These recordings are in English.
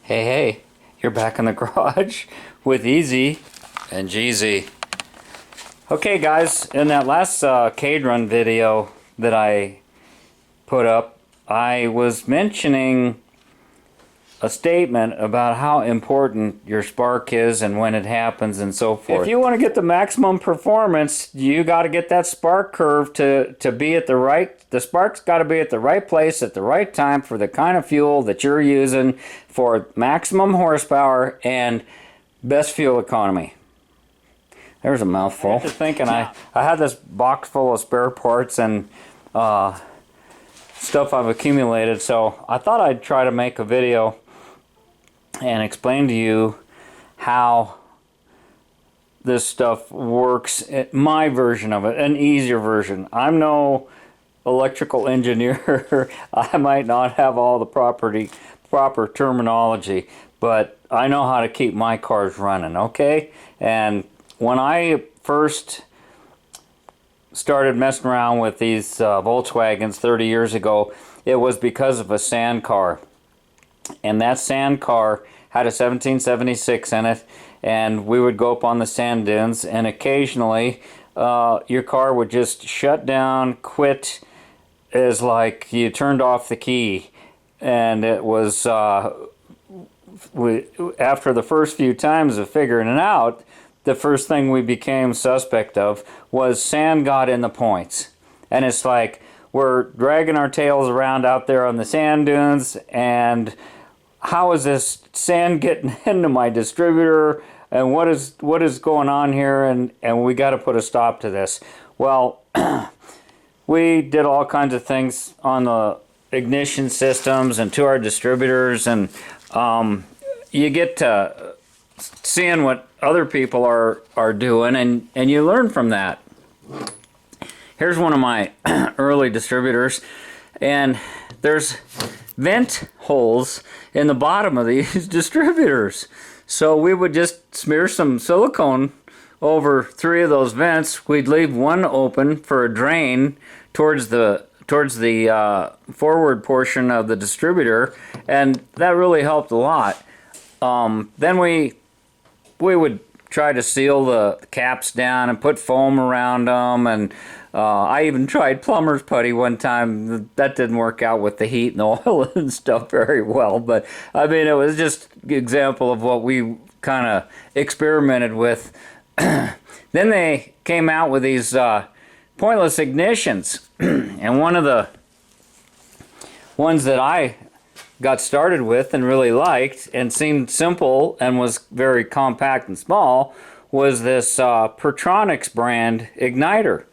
Hey, hey, you're back in the garage with TheEZGZ. Okay guys, in that last CAD run video that I put up, I was mentioning a statement about how important your spark is and when it happens and so forth. If you want to get the maximum performance, you got to get that spark curve to be at the right, the spark's got to be at the right place at the right time for the kind of fuel that you're using for maximum horsepower and best fuel economy. There's a mouthful. I thinking I had this box full of spare parts and stuff I've accumulated, so I thought I'd try to make a video and explain to you how this stuff works, my version of it, an easier version. I'm no electrical engineer. I might not have all the proper terminology, but I know how to keep my cars running, okay? And when I first started messing around with these Volkswagens 30 years ago, it was because of a sand car. And that sand car had a 1776 in it, and we would go up on the sand dunes, and occasionally your car would just shut down, quit, as like you turned off the key. And it was after the first few times of figuring it out, the first thing we became suspect of was sand got in the points. And it's like we're dragging our tails around out there on the sand dunes, and how is this sand getting into my distributor, and what is going on here, and we got to put a stop to this. Well, we did all kinds of things on the ignition systems and to our distributors, and you get to seeing what other people are doing, and you learn from that. Here's one of my early distributors, and there's vent holes in the bottom of these distributors. So we would just smear some silicone over 3 of those vents. We'd leave one open for a drain towards the forward portion of the distributor, and that really helped a lot. Then we would try to seal the caps down and put foam around them, and I even tried plumber's putty one time. That didn't work out with the heat and the oil and stuff very well, but I mean, it was just an example of what we kind of experimented with. Then they came out with these pointless ignitions, and one of the ones that I got started with and really liked and seemed simple and was very compact and small was this Pertronix brand igniter.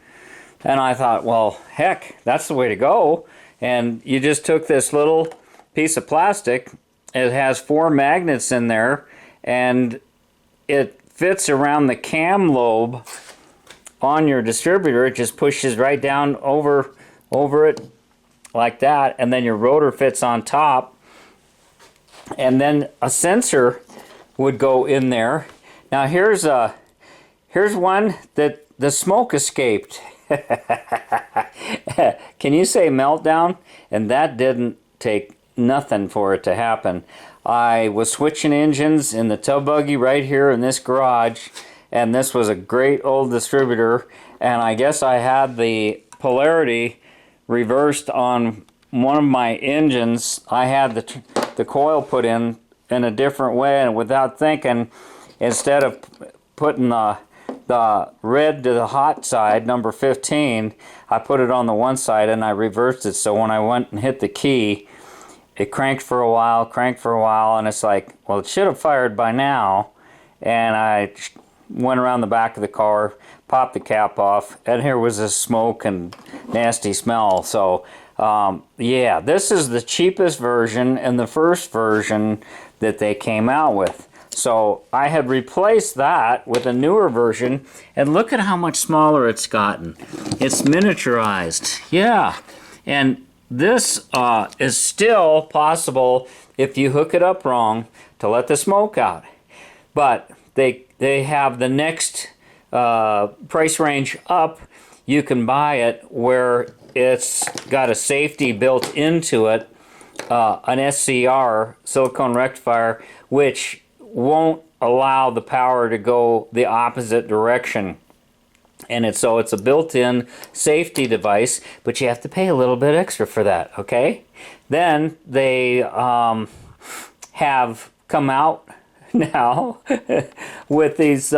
And I thought, well, heck, that's the way to go. And you just took this little piece of plastic. It has 4 magnets in there, and it fits around the cam lobe on your distributor. It just pushes right down over it like that, and then your rotor fits on top. And then a sensor would go in there. Now here's one that the smoke escaped. Can you say meltdown? And that didn't take nothing for it to happen. I was switching engines in the tub buggy right here in this garage, and this was a great old distributor, and I guess I had the polarity reversed on one of my engines. I had the coil put in a different way, and without thinking, instead of putting the red to the hot side, number 15, I put it on the one side and I reversed it, so when I went and hit the key, it cranked for a while, and it's like, well, it should have fired by now. And I went around the back of the car, popped the cap off, and here was this smoke and nasty smell. So yeah, this is the cheapest version and the first version that they came out with. So I had replaced that with a newer version, and look at how much smaller it's gotten. It's miniaturized, yeah. And this is still possible if you hook it up wrong to let the smoke out. But they have the next price range up. You can buy it where it's got a safety built into it an SCR, silicone rectifier, which won't allow the power to go the opposite direction. And so it's a built-in safety device, but you have to pay a little bit extra for that, okay? Then they have come out now with these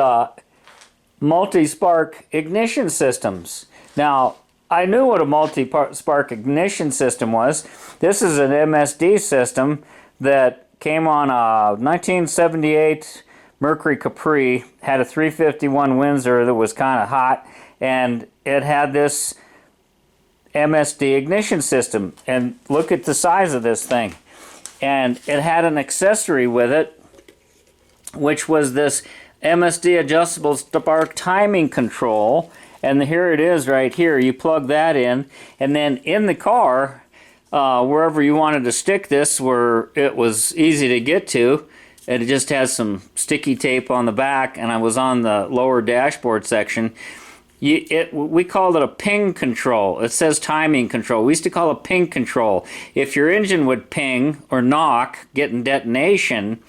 multi-spark ignition systems. Now, I knew what a multi-spark ignition system was. This is an MSD system that came on a 1978 Mercury Capri, had a 351 Windsor that was kind of hot, and it had this Msd Ignition System. And look at the size of this thing. And it had an accessory with it, which was this Msd adjustable spark timing control. And here it is right here. You plug that in, and then in the car, wherever you wanted to stick this, where it was easy to get to, it just has some sticky tape on the back, and I was on the lower dashboard section. We called it a ping control. It says timing control. We used to call it ping control. If your engine would ping or knock, getting detonation,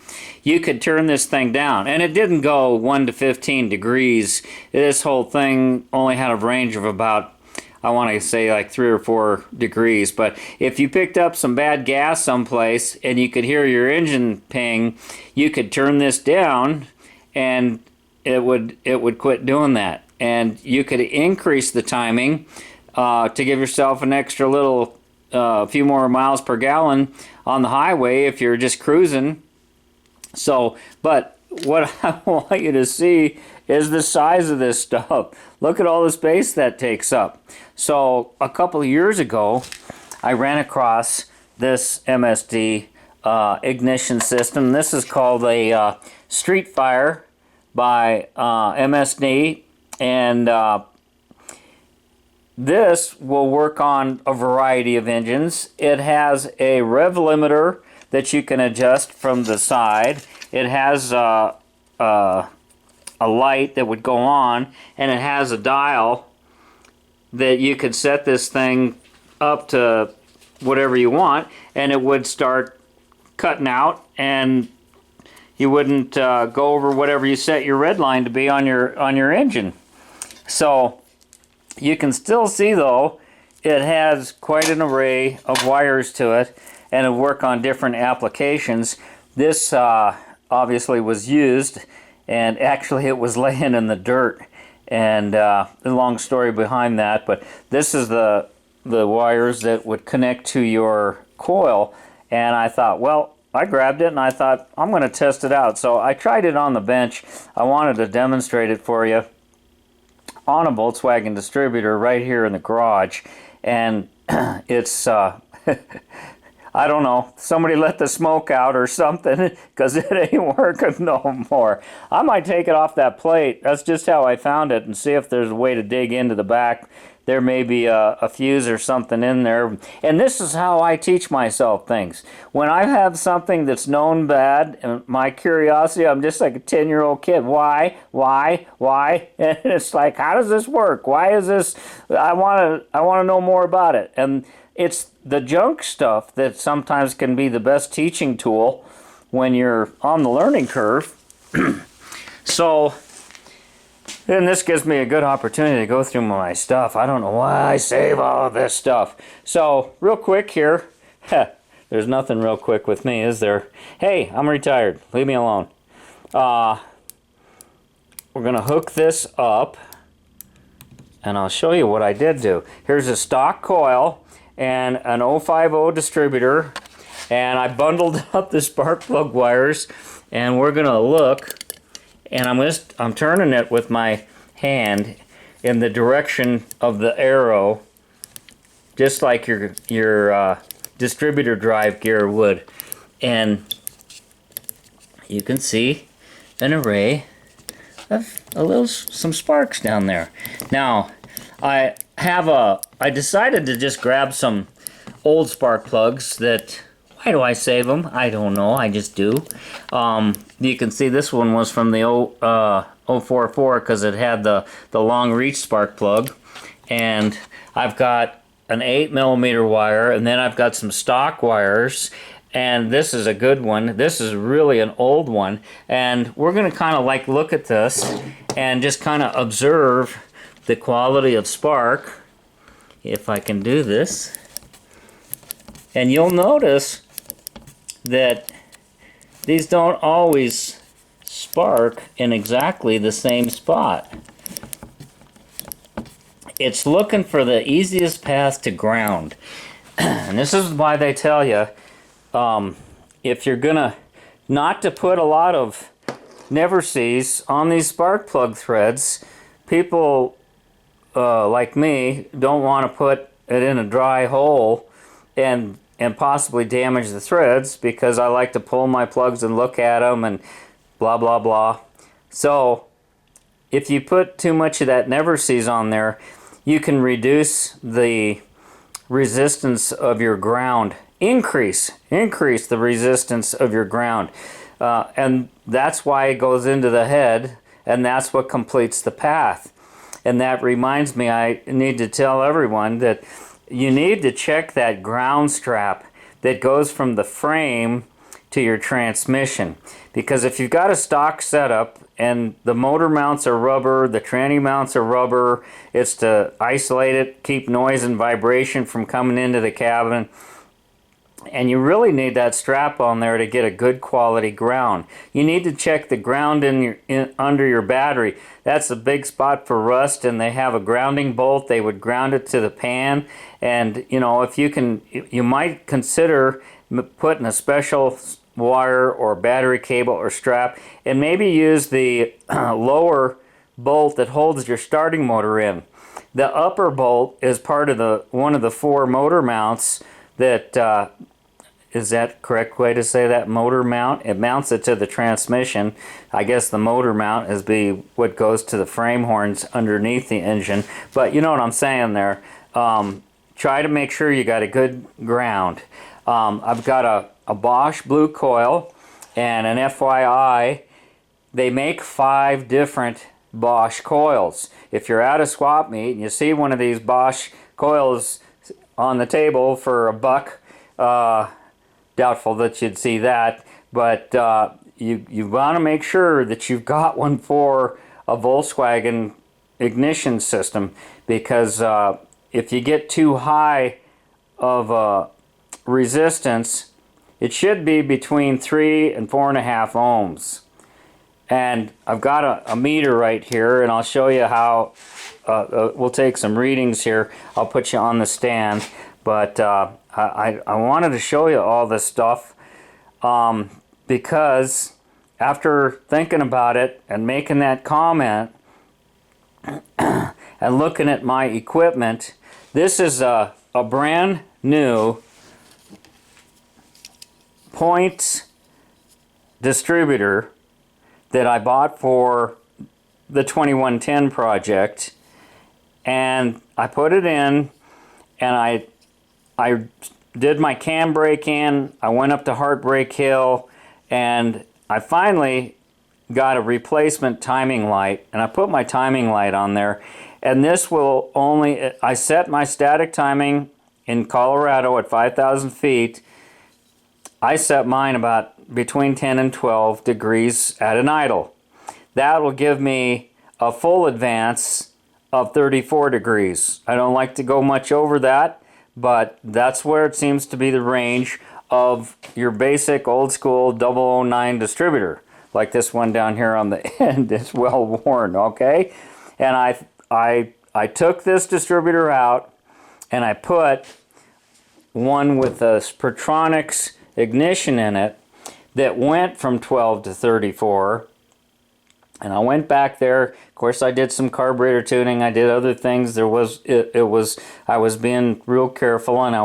you could turn this thing down. And it didn't go 1 to 15 degrees. This whole thing only had a range of about, I want to say like 3 or 4 degrees. But if you picked up some bad gas someplace and you could hear your engine ping, you could turn this down and it would quit doing that. And you could increase the timing to give yourself an extra little few more miles per gallon on the highway if you're just cruising. So, but what I want you to see is the size of this stuff. Look at all the space that takes up. So a couple of years ago, I ran across this MSD ignition system. This is called a Street Fire by MSD. And this will work on a variety of engines. It has a rev limiter that you can adjust from the side. It has a light that would go on, and it has a dial that you could set this thing up to whatever you want, and it would start cutting out, and you wouldn't go over whatever you set your red line to be on your engine. So you can still see, though, it has quite an array of wires to it, and it'll work on different applications. This obviously was used, and actually it was laying in the dirt. And a long story behind that, but this is the wires that would connect to your coil. And I thought, well, I grabbed it and I thought, I'm going to test it out. So I tried it on the bench. I wanted to demonstrate it for you on a Volkswagen distributor right here in the garage. And it's, I don't know, somebody let the smoke out or something, because it ain't working no more. I might take it off that plate. That's just how I found it, and see if there's a way to dig into the back. There may be a fuse or something in there. And this is how I teach myself things. When I have something that's known bad, and my curiosity, I'm just like a 10-year-old kid. Why? And it's like, how does this work? Why is this? I want to know more about it. And it's the junk stuff that sometimes can be the best teaching tool when you're on the learning curve. So, and this gives me a good opportunity to go through my stuff. I don't know why I save all of this stuff. So, real quick here. There's nothing real quick with me, is there? Hey, I'm retired. Leave me alone. We're going to hook this up, and I'll show you what I did do. Here's a stock coil and an 050 distributor, and I bundled up the spark plug wires, and we're going to look. And I'm turning it with my hand in the direction of the arrow, just like your distributor drive gear would. And you can see an array of some sparks down there. Now, I decided to just grab some old spark plugs that. Why do I save them? I don't know. I just do. You can see this one was from the 044 because it had the long reach spark plug. And I've got an 8mm wire, and then I've got some stock wires, and this is a good one. This is really an old one, and we're going to kind of like look at this and just kind of observe the quality of spark, if I can do this. And you'll notice that these don't always spark in exactly the same spot. It's looking for the easiest path to ground. And this is why they tell you, if you're gonna not to put a lot of never sees on these spark plug threads, people like me don't want to put it in a dry hole and possibly damage the threads, because I like to pull my plugs and look at them and blah blah blah. So if you put too much of that never sees on there, you can reduce the resistance of your ground, increase the resistance of your ground, and that's why it goes into the head, and that's what completes the path. And that reminds me, I need to tell everyone that you need to check that ground strap that goes from the frame to your transmission, because if you've got a stock setup and the motor mounts are rubber, the tranny mounts are rubber, it's to isolate it, keep noise and vibration from coming into the cabin, and you really need that strap on there to get a good quality ground. You need to check the ground under your battery. That's a big spot for rust, and they have a grounding bolt. They would ground it to the pan, and you know, if you can, you might consider putting a special wire or battery cable or strap, and maybe use the lower bolt that holds your starting motor in. The upper bolt is part of one of the 4 motor mounts that is that correct way to say that? Motor mount. It mounts it to the transmission. I guess the motor mount is what goes to the frame horns underneath the engine. But you know what I'm saying there. Try to make sure you got a good ground. I've got a Bosch blue coil, and an FYI, they make 5 different Bosch coils. If you're at a swap meet and you see one of these Bosch coils on the table for $1, doubtful that you'd see that, but you want to make sure that you've got one for a Volkswagen ignition system, because if you get too high of a resistance, it should be between 3 and 4.5 ohms. And I've got a meter right here, and I'll show you how. We'll take some readings here. I'll put you on the stand, but I wanted to show you all this stuff because after thinking about it and making that comment and looking at my equipment, this is a brand new point distributor that I bought for the 2110 project, and I put it in, and I did my cam brake in, I went up to Heartbreak Hill, and I finally got a replacement timing light, and I put my timing light on there, and this will only, I set my static timing in Colorado at 5,000 feet. I set mine about between 10 and 12 degrees at an idle. That will give me a full advance of 34 degrees. I don't like to go much over that, but that's where it seems to be the range of your basic old school 009 distributor, like this one down here on the end is well worn, okay? And I took this distributor out and I put one with a Spertronics ignition in it that went from 12 to 34, and I went back there. Of course, I did some carburetor tuning, I did other things. I was being real careful, and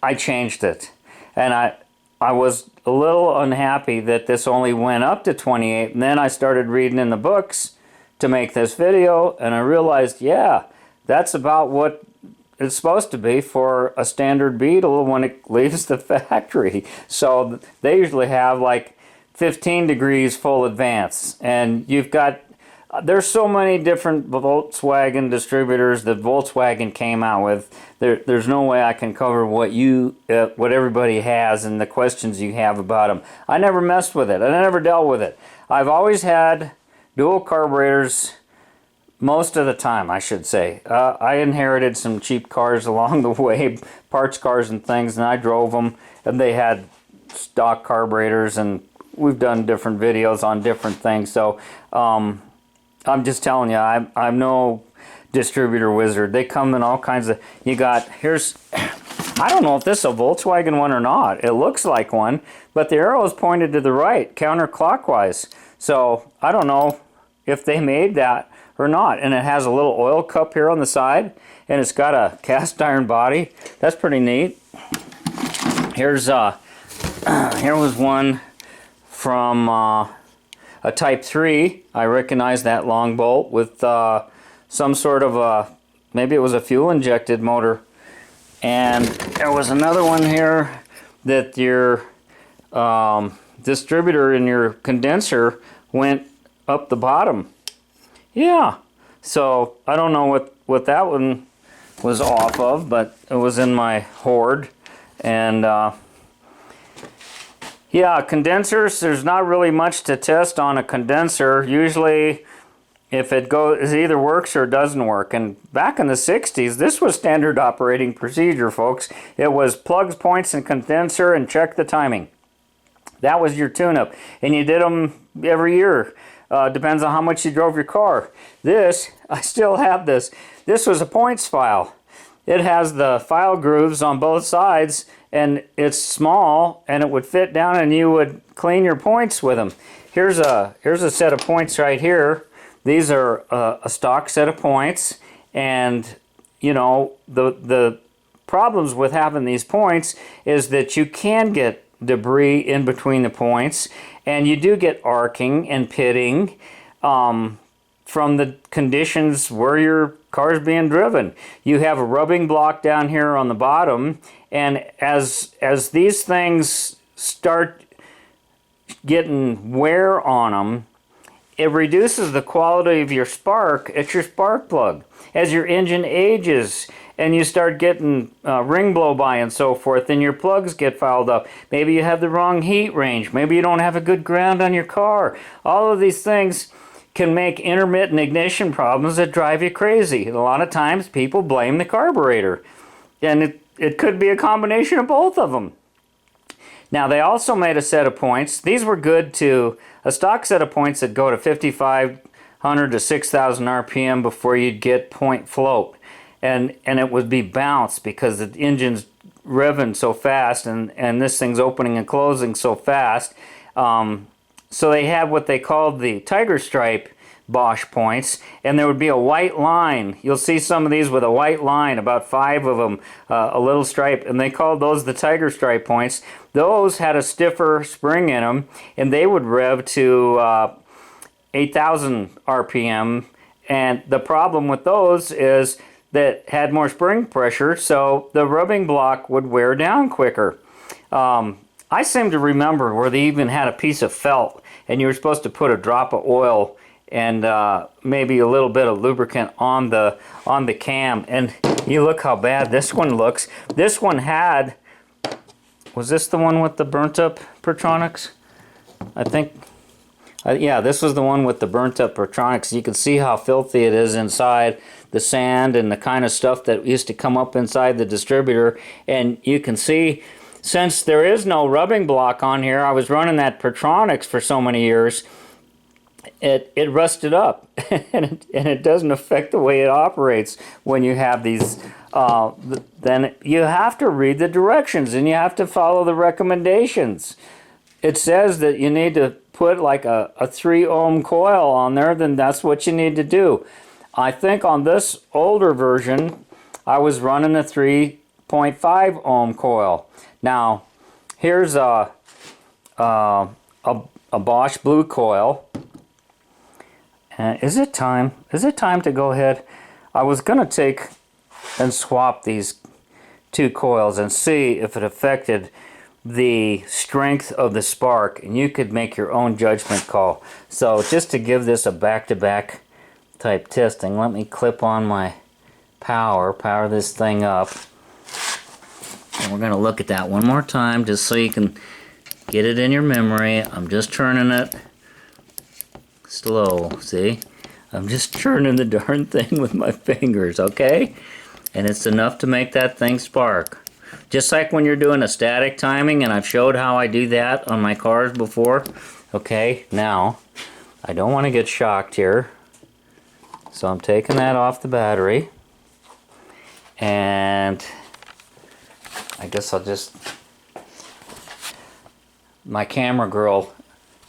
I changed it, and I was a little unhappy that this only went up to 28, and then I started reading in the books to make this video, and I realized, yeah, that's about what it's supposed to be for a standard Beetle when it leaves the factory. So they usually have like 15 degrees full advance, and you've got There's so many different Volkswagen distributors that Volkswagen came out with. There's no way I can cover what what everybody has and the questions you have about them. I never messed with it. I never dealt with it. I've always had dual carburetors most of the time, I should say. I inherited some cheap cars along the way, parts cars and things, and I drove them, and they had stock carburetors, and we've done different videos on different things. So I'm just telling you, I'm no distributor wizard. They come in all kinds of, here's, I don't know if this is a Volkswagen one or not. It looks like one, but the arrow is pointed to the right, counterclockwise. So I don't know if they made that or not. And it has a little oil cup here on the side, and it's got a cast iron body. That's pretty neat. Here was one from a Type 3. I recognize that long bolt with some sort of a, maybe it was a fuel injected motor. And there was another one here that your distributor in your condenser went up the bottom. Yeah, so I don't know what that one was off of, but it was in my hoard. And yeah, condensers, there's not really much to test on a condenser. Usually, if it either works or doesn't work. And back in the 60s, this was standard operating procedure, folks. It was plugs, points, and condenser, and check the timing. That was your tune-up. And you did them every year. Depends on how much you drove your car. This, I still have this. This was a points file. It has the file grooves on both sides, and it's small, and it would fit down, and you would clean your points with them. Here's a set of points right here. These are a stock set of points, and you know, the problems with having these points is that you can get debris in between the points, and you do get arcing and pitting from the conditions where your car's being driven. You have a rubbing block down here on the bottom, and as these things start getting wear on them, it reduces the quality of your spark at your spark plug. As your engine ages and you start getting ring blow by and so forth, then your plugs get fouled up. Maybe you have the wrong heat range. Maybe you don't have a good ground on your car. All of these things can make intermittent ignition problems that drive you crazy. A lot of times people blame the carburetor. And it could be a combination of both of them. Now, they also made a set of points. These were good to a stock set of points that go to 5,500 to 6,000 RPM before you'd get point float. And it would be bounced because the engine's revving so fast, and this thing's opening and closing so fast. So they had what they called the Tiger Stripe Bosch points, and there would be a white line. You'll see some of these with a white line, about 5 of them, a little stripe, and they called those the Tiger Stripe points. Those had a stiffer spring in them, and they would rev to 8,000 RPM, and the problem with those is that had more spring pressure, so the rubbing block would wear down quicker. I seem to remember where they even had a piece of felt, and you were supposed to put a drop of oil and maybe a little bit of lubricant on the cam, and you look how bad this one looks. This one had, was this the one with the burnt up Pertronics? I think, yeah, this was the one with the burnt up Pertronics. You can see how filthy it is inside, the sand and the kind of stuff that used to come up inside the distributor. And you can see, since there is no rubbing block on here, I was running that Pertronics for so many years, it rusted up, and it doesn't affect the way it operates when you have these. Then you have to read the directions, and you have to follow the recommendations. It says that you need to put like a 3 ohm coil on there, then that's what you need to do. I think on this older version, I was running a 3.5 ohm coil. Now, here's a Bosch blue coil. Is it time? Is it time to go ahead? I was going to take and swap these 2 coils and see if it affected the strength of the spark, and you could make your own judgment call. So just to give this a back-to-back type testing, let me clip on my power this thing up, and we're going to look at that one more time just so you can get it in your memory. I'm just turning it slow, see? I'm just turning the darn thing with my fingers, okay? And it's enough to make that thing spark. Just like when you're doing a static timing, and I've showed how I do that on my cars before. Okay, now, I don't want to get shocked here. So I'm taking that off the battery. And I guess I'll just... My camera girl,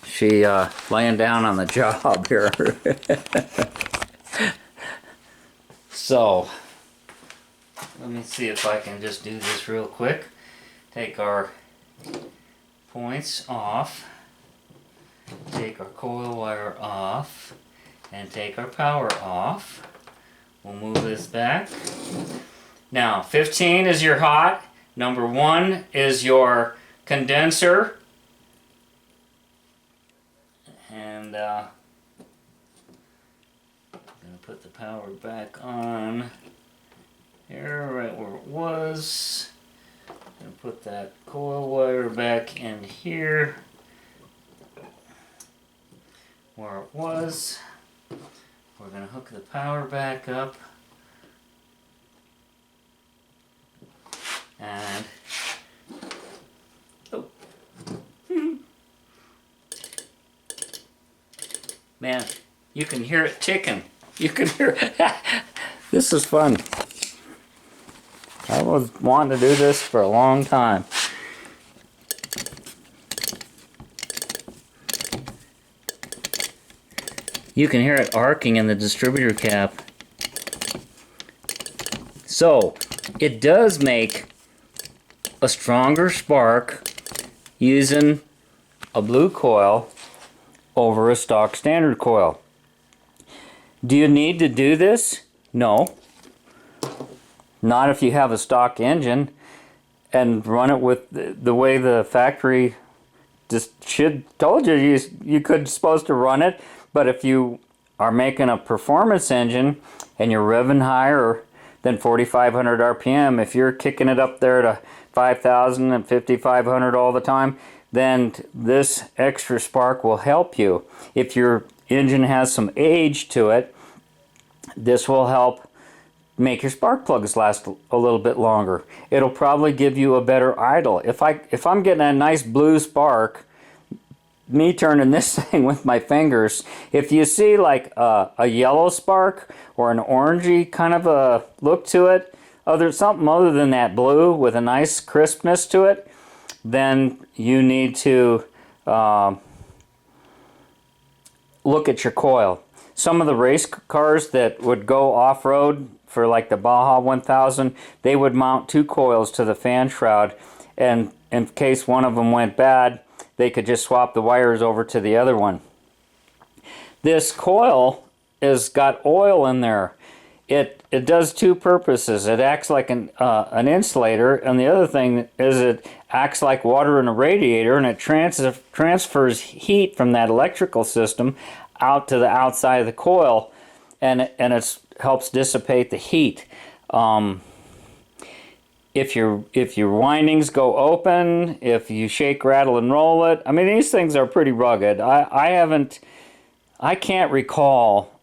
she laying down on the job here. So, let me see if I can just do this real quick. Take our points off, take our coil wire off, and take our power off. We'll move this back. Now, 15 is your hot. Number 1 is your condenser. And I'm going to put the power back on here, right where it was. And put that coil wire back in here where it was. We're going to hook the power back up. And oh. Man, you can hear it ticking. You can hear it. This is fun. I was wanting to do this for a long time. You can hear it arcing in the distributor cap. So, it does make a stronger spark using a blue coil over a stock standard coil. Do you need to do this? No. Not if you have a stock engine and run it with the way the factory just told you you could supposed to run it. But if you are making a performance engine and you're revving higher than 4,500 RPM, if you're kicking it up there to 5,000 and 5,500 all the time, then this extra spark will help you. If your engine has some age to it, this will help make your spark plugs last a little bit longer. It'll probably give you a better idle. If I'm getting a nice blue spark, me turning this thing with my fingers, if you see like a yellow spark or an orangey kind of a look to it, something other than that blue with a nice crispness to it, then you need to look at your coil. Some of the race cars that would go off-road for like the Baja 1000, they would mount 2 coils to the fan shroud, and in case one of them went bad, they could just swap the wires over to the other one. This coil has got oil in there. It does 2 purposes. It acts like an insulator, and the other thing is it acts like water in a radiator, and it transfers heat from that electrical system out to the outside of the coil, and it helps dissipate the heat. If your windings go open, if you shake, rattle, and roll it, I mean, these things are pretty rugged. I can't recall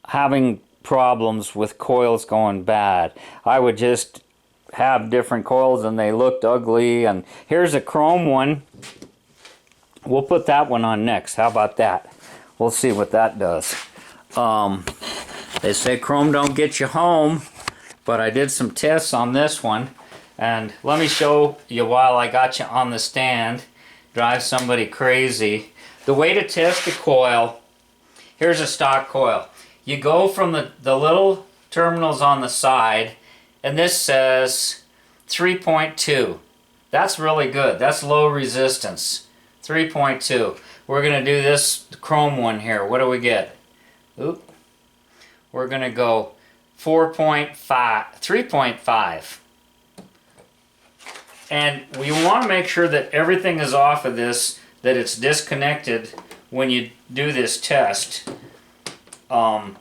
having problems with coils going bad. I would just have different coils and they looked ugly. And here's a chrome one. We'll put that one on next. How about that? We'll see what that does. They say chrome don't get you home, but I did some tests on this one. And let me show you while I got you on the stand. Drive somebody crazy. The way to test a coil, here's a stock coil. You go from the little terminals on the side, and this says 3.2. That's really good. That's low resistance. 3.2. We're going to do this chrome one here. What do we get? Oop. We're going to go 4.5, 3.5. And we want to make sure that everything is off of this, that it's disconnected when you do this test. And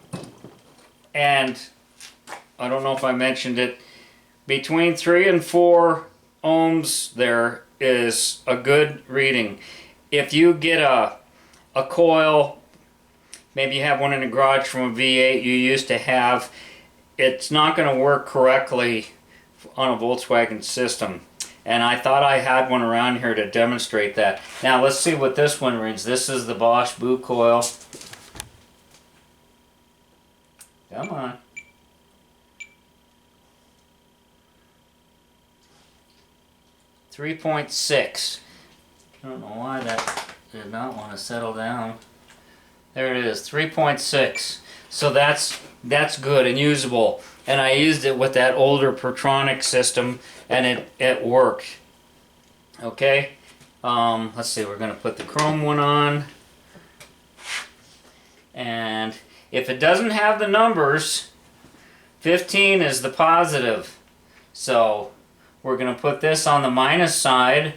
I don't know if I mentioned it, between 3 and 4 ohms there is a good reading. If you get a coil, maybe you have one in the garage from a V8 you used to have, it's not going to work correctly on a Volkswagen system. And I thought I had one around here to demonstrate that. Now let's see what this one reads. This is the Bosch boot coil. Come on. 3.6. I don't know why that did not want to settle down. There it is, 3.6. So that's good and usable. And I used it with that older Protronic system, and it worked. Okay, let's see. We're going to put the chrome one on, and if it doesn't have the numbers, 15 is the positive. So we're going to put this on the minus side.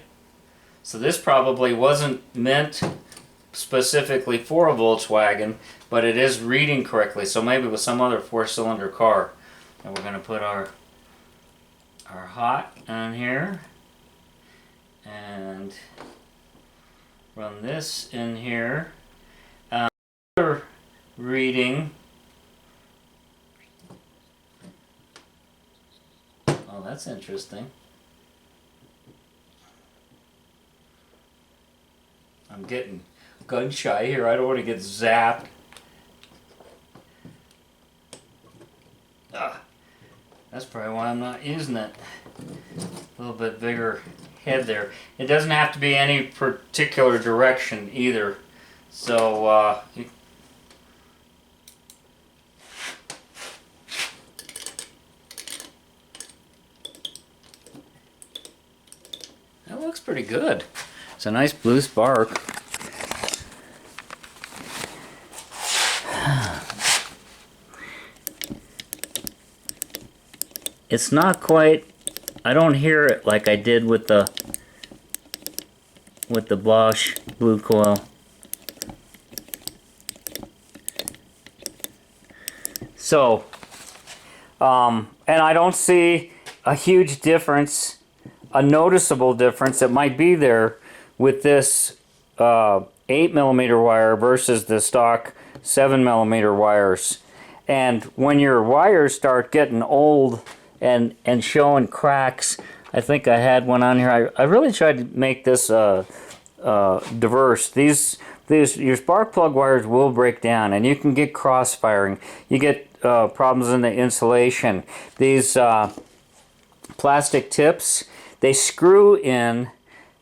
So this probably wasn't meant specifically for a Volkswagen, but it is reading correctly. So maybe with some other 4-cylinder car. And we're going to put our hot on here and run this in here. Another reading. Oh, that's interesting. I'm getting gun shy here. I don't want to get zapped. That's probably why I'm not using it. A little bit bigger head there. It doesn't have to be any particular direction either. So that looks pretty good. It's a nice blue spark. It's not quite, I don't hear it like I did with the Bosch blue coil. So, and I don't see a huge difference, a noticeable difference that might be there with this 8mm wire versus the stock 7mm wires. And when your wires start getting old and showing cracks, I think I had one on here. I really tried to make this diverse. These your spark plug wires will break down, and you can get crossfiring. You get problems in the insulation. These plastic tips, they screw in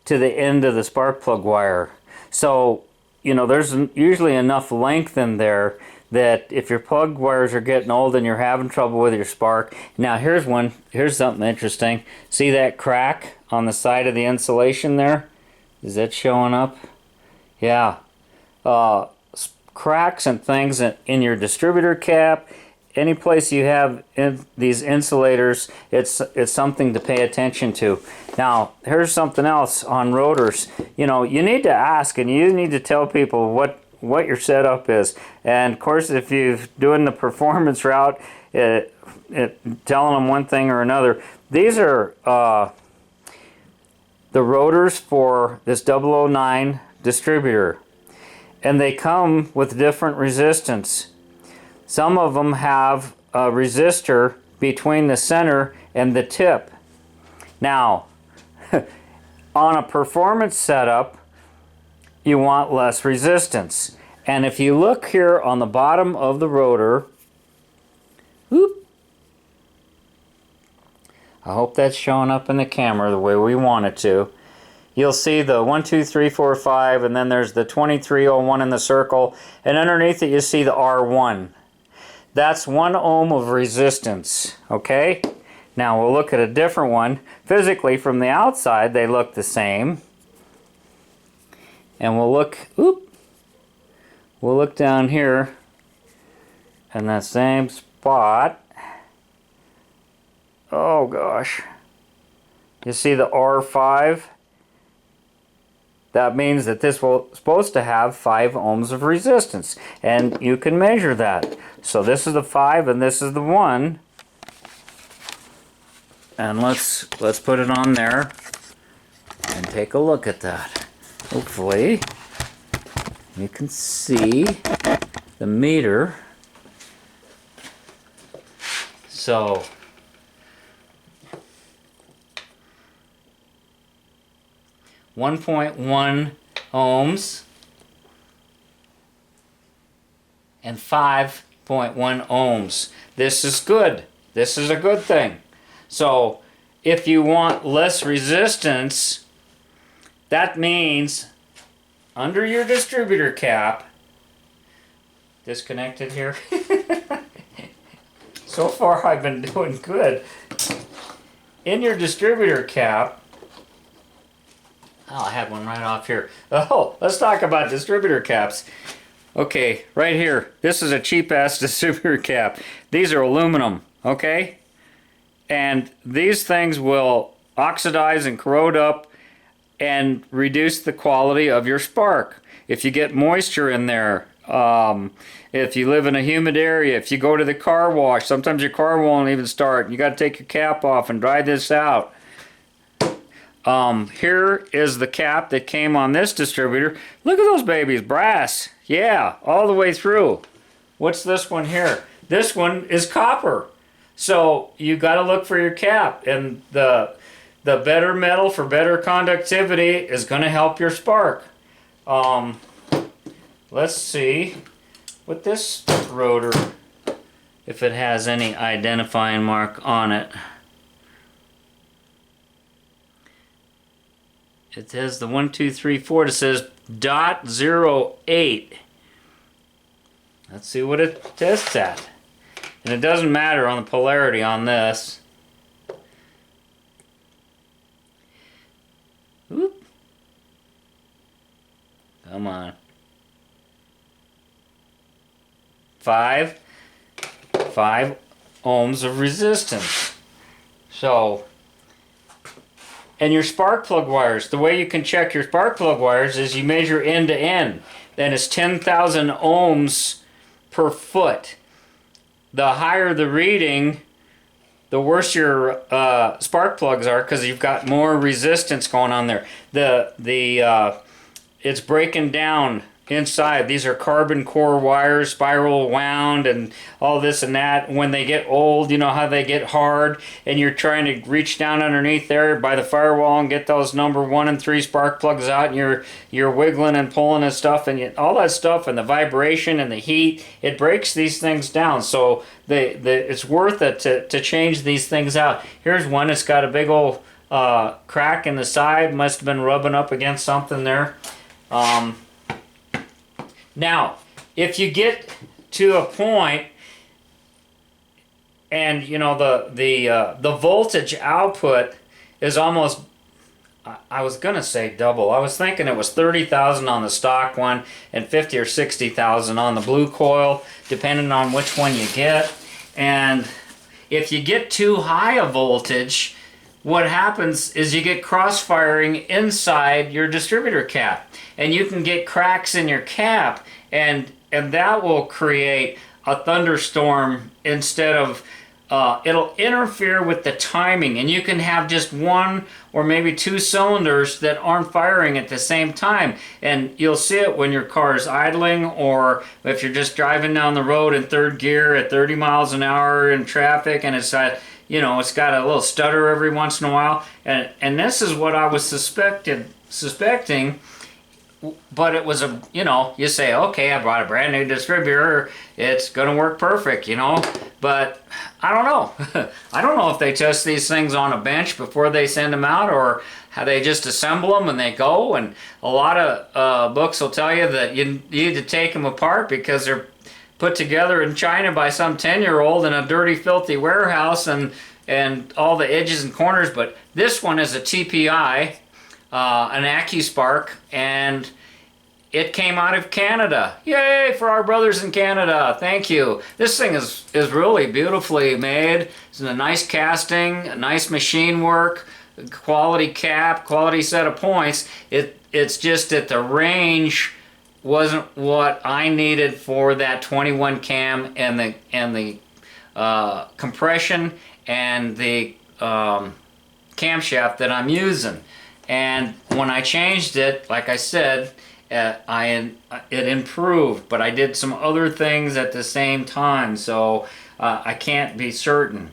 to the end of the spark plug wire. So, you know, there's usually enough length in there that if your plug wires are getting old and you're having trouble with your spark. Now here's something interesting. See that crack on the side of the insulation there? Is that showing up? Yeah. Cracks and things in your distributor cap, any place you have these insulators, it's something to pay attention to. Now, here's something else on rotors. You know, you need to ask and you need to tell people what your setup is. And of course, if you're doing the performance route, telling them one thing or another. These are the rotors for this 009 distributor. And they come with different resistance. Some of them have a resistor between the center and the tip. Now, on a performance setup, you want less resistance. And if you look here on the bottom of the rotor, whoop, I hope that's showing up in the camera the way we want it to. You'll see the 1, 2, 3, 4, 5, and then there's the 2301 in the circle, and underneath it you see the R1. That's 1 ohm of resistance, okay? Now we'll look at a different one. Physically, from the outside, they look the same. And we'll look down here in that same spot. Oh gosh. You see the R5? That means that this will supposed to have 5 ohms of resistance, and you can measure that. So this is the 5 and this is the 1. And let's put it on there and take a look at that. Hopefully you can see the meter. So 1.1 ohms and 5.1 ohms. This is good. This is a good thing. So if you want less resistance, that means under your distributor cap, disconnected here. So far I've been doing good. In your distributor cap, oh, I had one right off here. Oh, let's talk about distributor caps. Okay, right here. This is a cheap-ass distributor cap. These are aluminum, okay? And these things will oxidize and corrode up and reduce the quality of your spark. If you get moisture in there, if you live in a humid area, if you go to the car wash, sometimes your car won't even start. You got to take your cap off and dry this out. Here is the cap that came on this distributor. Look at those babies, brass. Yeah, all the way through. What's this one here? This one is copper. So you got to look for your cap, and the better metal for better conductivity is going to help your spark. Let's see with this rotor if it has any identifying mark on it. It has the 1, 2, 3, 4. It says .08. Let's see what it tests at. And it doesn't matter on the polarity on this. Oop. Come on. 5 ohms of resistance. So, and your spark plug wires, the way you can check your spark plug wires is you measure end to end. Then it's 10,000 ohms per foot. The higher the reading, the worse your spark plugs are, because you've got more resistance going on there. It's breaking down inside. These are carbon core wires, spiral wound, and all this and that. When they get old, you know how they get hard, and you're trying to reach down underneath there by the firewall and get those number 1 and 3 spark plugs out, and you're wiggling and pulling and stuff, and all that stuff, and the vibration and the heat, it breaks these things down. So it's worth it to change these things out. Here's one. It's got a big old crack in the side. Must have been rubbing up against something there. Now, if you get to a point, and you know the voltage output is almost, I was gonna say double. I was thinking it was 30,000 on the stock one and 50 or 60,000 on the blue coil, depending on which one you get. And if you get too high a voltage, what happens is you get cross-firing inside your distributor cap, and you can get cracks in your cap, and that will create a thunderstorm instead of it'll interfere with the timing, and you can have just 1 or maybe 2 cylinders that aren't firing at the same time. And you'll see it when your car is idling, or if you're just driving down the road in 3rd gear at 30 miles an hour in traffic, and it's it's got a little stutter every once in a while. And this is what I was suspecting. But it was you say, okay, I bought a brand new distributor, it's gonna work perfect, but I don't know. I don't know if they test these things on a bench before they send them out, or how they just assemble them and they go. And a lot of books will tell you that you need to take them apart because they're put together in China by some 10-year-old in a dirty, filthy warehouse, and all the edges and corners. But this one is a TPI, an AccuSpark, and it came out of Canada. Yay for our brothers in Canada. Thank you. This thing is really beautifully made. It's in a nice casting, a nice machine work. quality cap, quality set of points. It's just that the range wasn't what I needed for that 21 cam and the compression and the camshaft that I'm using. And when I changed it, like I said, it improved, but I did some other things at the same time, so I can't be certain.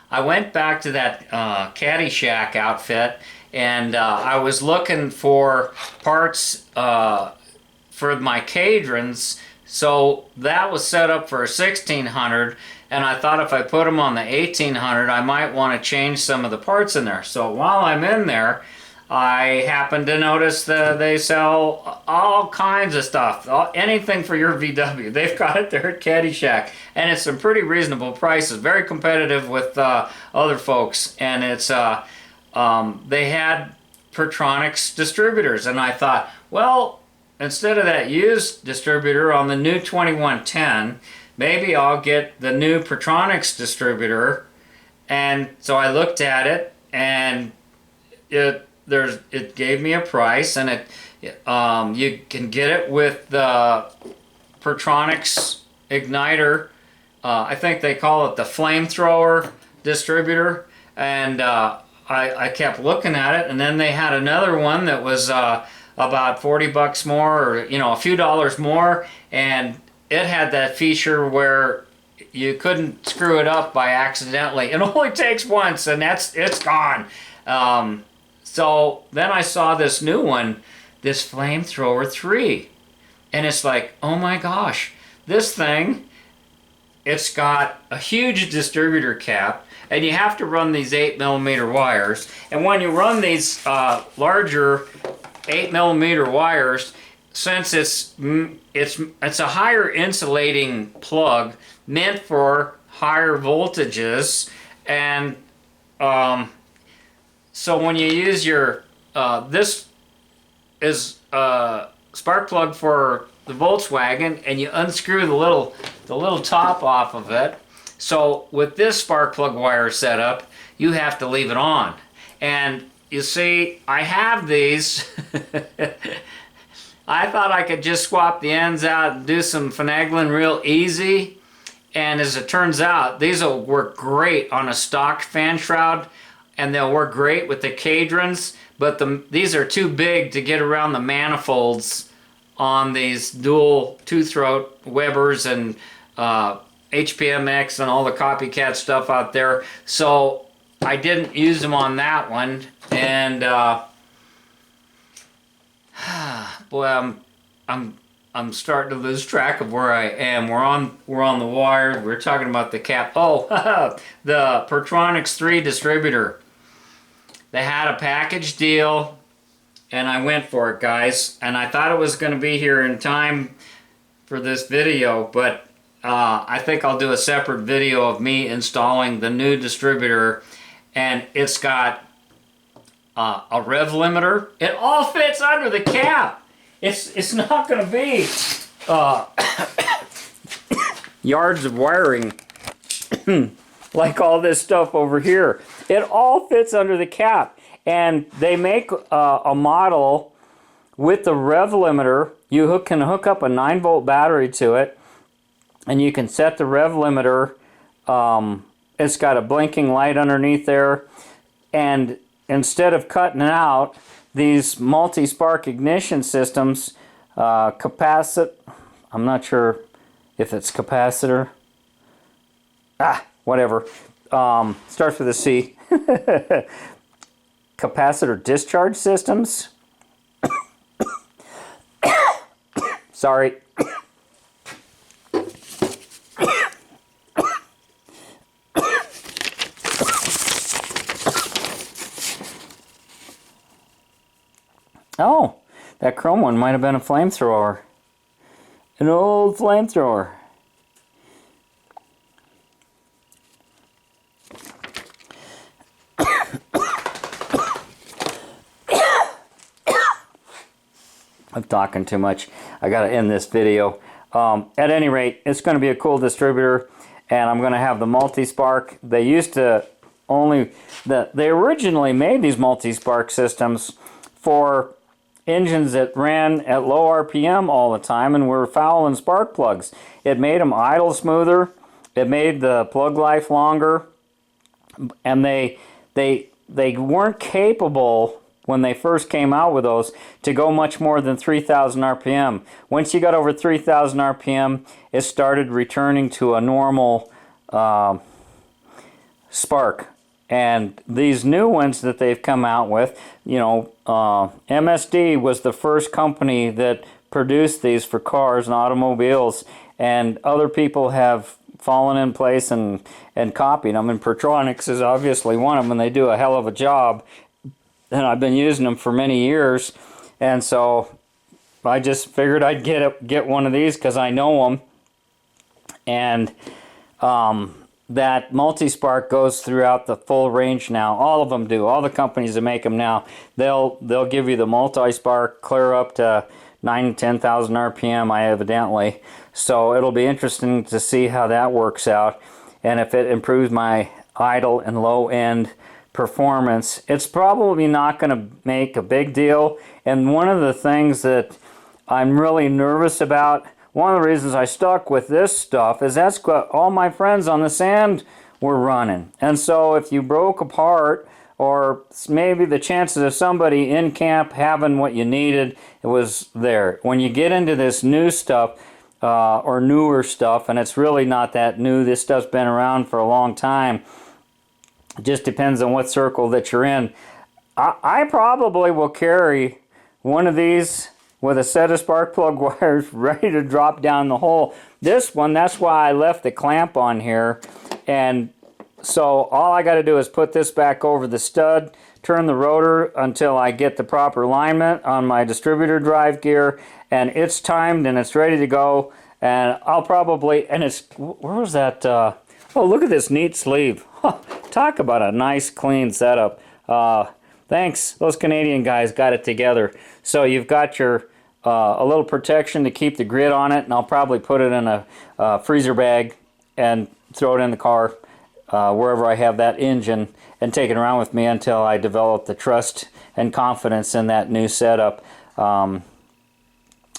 I went back to that Caddyshack outfit, and I was looking for parts for my cadrons, so that was set up for a 1600, and I thought if I put them on the 1800, I might want to change some of the parts in there. So while I'm in there, I happened to notice that they sell all kinds of stuff, anything for your VW. They've got it there at Caddyshack, and it's some pretty reasonable prices, very competitive with other folks. And it's they had Pertronix distributors, and I thought, well, instead of that used distributor on the new 2110, maybe I'll get the new Pertronix distributor. And so I looked at it, and it gave me a price, and you can get it with the Pertronix igniter. I think they call it the Flamethrower Distributor, and I kept looking at it, and then they had another one that was about 40 bucks more, or a few dollars more, and it had that feature where you couldn't screw it up by accidentally. It only takes once, and it's gone. So then I saw this new one, this Flamethrower 3, and it's like, oh my gosh, this thing, it's got a huge distributor cap, and you have to run these 8mm wires, and when you run these larger 8mm wires, since it's a higher insulating plug meant for higher voltages, and so when you use your, this is a spark plug for the Volkswagen, and you unscrew the little top off of it. So with this spark plug wire setup, you have to leave it on. And you see, I have these. I thought I could just swap the ends out and do some finagling real easy. And as it turns out, these will work great on a stock fan shroud, and they'll work great with the cadrons, but these are too big to get around the manifolds on these dual two-throat Webers and HPMX and all the copycat stuff out there. So I didn't use them on that one, and boy, I'm starting to lose track of where I am. We're on the wire. We're talking about the cap. Oh, the Pertronix 3 distributor. They had a package deal, and I went for it, guys. And I thought it was going to be here in time for this video, but I think I'll do a separate video of me installing the new distributor. And it's got a rev limiter. It all fits under the cap. It's not going to be yards of wiring like all this stuff over here. It all fits under the cap, and they make a model with the rev limiter. You can hook up a 9-volt battery to it, and you can set the rev limiter. It's got a blinking light underneath there, and instead of cutting it out, these multi-spark ignition systems, I'm not sure if it's capacitor. Whatever. Starts with a C. Capacitor discharge systems. Sorry. Oh, that chrome one might have been a flamethrower. An old flamethrower. I'm talking too much. I gotta end this video. At any rate, it's going to be a cool distributor, and I'm going to have the multi-spark. They used to only that they originally made these multi-spark systems for engines that ran at low RPM all the time and were fouling spark plugs. It made them idle smoother. It made the plug life longer, and they weren't capable when they first came out with those to go much more than 3,000 RPM. Once you got over 3,000 RPM, it started returning to a normal spark. And these new ones that they've come out with, you know, Msd was the first company that produced these for cars and automobiles, and other people have fallen in place and copied them, and Pertronics is obviously one of them, and they do a hell of a job. And I've been using them for many years, and so I just figured I'd get one of these because I know them. And that multi-spark goes throughout the full range now. All of them do. All the companies that make them now, they'll give you the multi-spark clear up to 9,000 to 10,000 RPM, evidently. So it'll be interesting to see how that works out, and if it improves my idle and low end performance. It's probably not going to make a big deal, and one of the things that I'm really nervous about, one of the reasons I stuck with this stuff is that's what all my friends on the sand were running. And so if you broke apart, or maybe the chances of somebody in camp having what you needed, it was there. When you get into this new stuff, or newer stuff, and it's really not that new, this stuff's been around for a long time, it just depends on what circle that you're in. I probably will carry one of these with a set of spark plug wires ready to drop down the hole. This one, that's why I left the clamp on here, and so all I got to do is put this back over the stud, turn the rotor until I get the proper alignment on my distributor drive gear, and it's timed and it's ready to go. And I'll probably, and it's, where was that? Oh, look at this neat sleeve. Talk about a nice clean setup. Thanks, those Canadian guys got it together. So you've got your a little protection to keep the grid on it, and I'll probably put it in a freezer bag and throw it in the car wherever I have that engine, and take it around with me until I develop the trust and confidence in that new setup.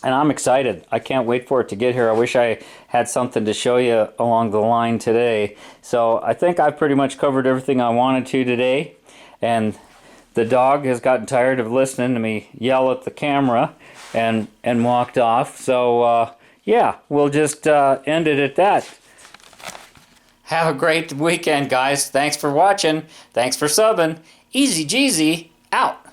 And I'm excited. I can't wait for it to get here. I wish I had something to show you along the line today. So I think I've pretty much covered everything I wanted to today. And the dog has gotten tired of listening to me yell at the camera and walked off. So yeah, we'll just end it at that. Have a great weekend, guys. Thanks for watching. Thanks for subbing. TheEZGZ out.